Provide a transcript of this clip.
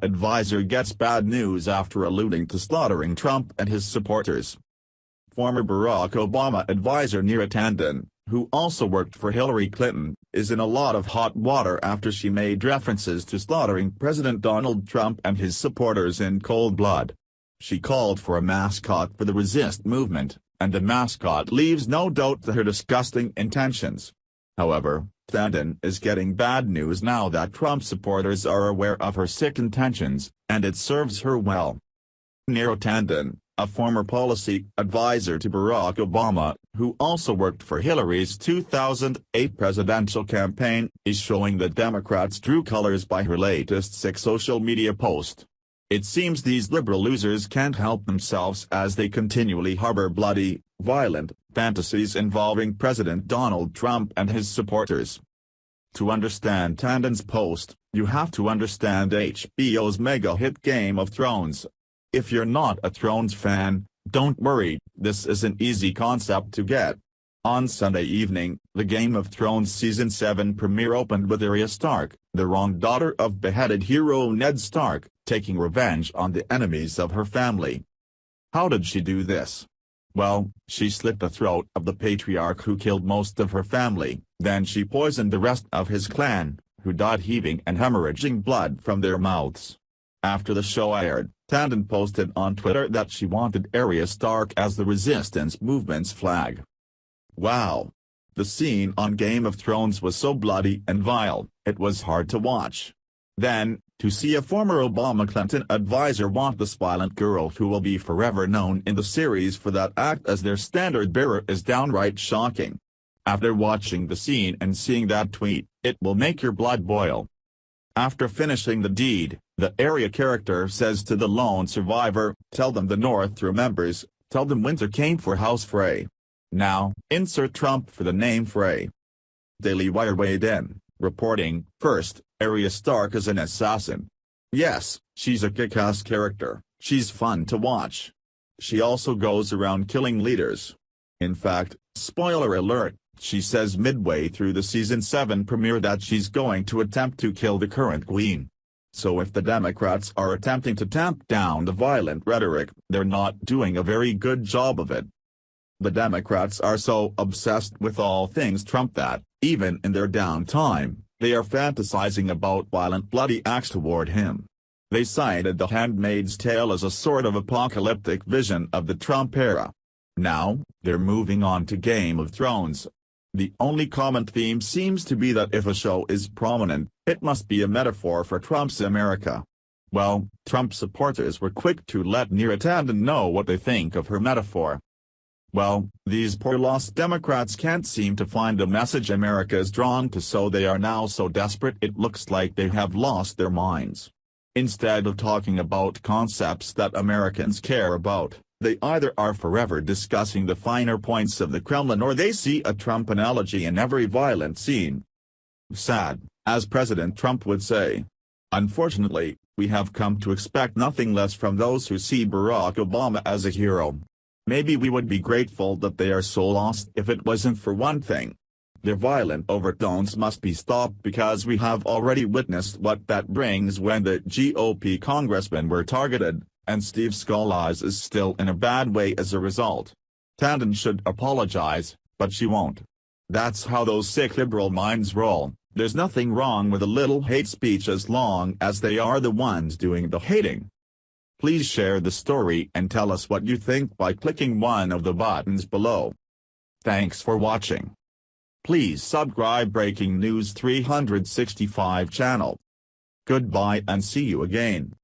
advisor gets bad news after alluding to slaughtering Trump and his supporters. Former Barack Obama advisor Neera Tanden, who also worked for Hillary Clinton, is in a lot of hot water after she made references to slaughtering President Donald Trump and his supporters in cold blood. She called for a mascot for the Resist movement, and the mascot leaves no doubt to her disgusting intentions. However, Tanden is getting bad news now that Trump supporters are aware of her sick intentions, and it serves her well. Neera Tanden, a former policy advisor to Barack Obama, who also worked for Hillary's 2008 presidential campaign, is showing the Democrats' true colors by her latest sick social media post. It seems these liberal losers can't help themselves as they continually harbor bloody, violent fantasies involving President Donald Trump and his supporters. To understand Tanden's post, you have to understand HBO's mega-hit Game of Thrones. If you're not a Thrones fan, don't worry, this is an easy concept to get. On Sunday evening, the Game of Thrones Season 7 premiere opened with Arya Stark, the wronged daughter of beheaded hero Ned Stark, taking revenge on the enemies of her family. How did she do this? Well, she slit the throat of the patriarch who killed most of her family, then she poisoned the rest of his clan, who died heaving and hemorrhaging blood from their mouths. After the show aired, Tanden posted on Twitter that she wanted Arya Stark as the resistance movement's flag. Wow! The scene on Game of Thrones was so bloody and vile, it was hard to watch. Then, to see a former Obama-Clinton advisor want this violent girl who will be forever known in the series for that act as their standard-bearer is downright shocking. After watching the scene and seeing that tweet, it will make your blood boil. After finishing the deed, the Arya character says to the lone survivor, "Tell them the North remembers, tell them winter came for House Frey." Now, insert Trump for the name Frey. Daily Wire weighed in, reporting, "First, Arya Stark is an assassin. Yes, she's a kick-ass character, she's fun to watch. She also goes around killing leaders. In fact, spoiler alert, she says midway through the Season 7 premiere that she's going to attempt to kill the current queen. So if the Democrats are attempting to tamp down the violent rhetoric, they're not doing a very good job of it. The Democrats are so obsessed with all things Trump that, even in their downtime, they are fantasizing about violent bloody acts toward him. They cited The Handmaid's Tale as a sort of apocalyptic vision of the Trump era. Now, they're moving on to Game of Thrones. The only common theme seems to be that if a show is prominent, it must be a metaphor for Trump's America. Well, Trump supporters were quick to let Neera Tanden know what they think of her metaphor. Well, these poor lost Democrats can't seem to find the message America is drawn to, so they are now so desperate it looks like they have lost their minds. Instead of talking about concepts that Americans care about, they either are forever discussing the finer points of the Kremlin or they see a Trump analogy in every violent scene. Sad, as President Trump would say. Unfortunately, we have come to expect nothing less from those who see Barack Obama as a hero. Maybe we would be grateful that they are so lost if it wasn't for one thing. Their violent overtones must be stopped because we have already witnessed what that brings when the GOP congressmen were targeted, and Steve Scalise is still in a bad way as a result. Tanden should apologize, but she won't. That's how those sick liberal minds roll. There's nothing wrong with a little hate speech as long as they are the ones doing the hating. Please share the story and tell us what you think by clicking one of the buttons below. Thanks for watching. Please subscribe Breaking News 365 channel. Goodbye and see you again.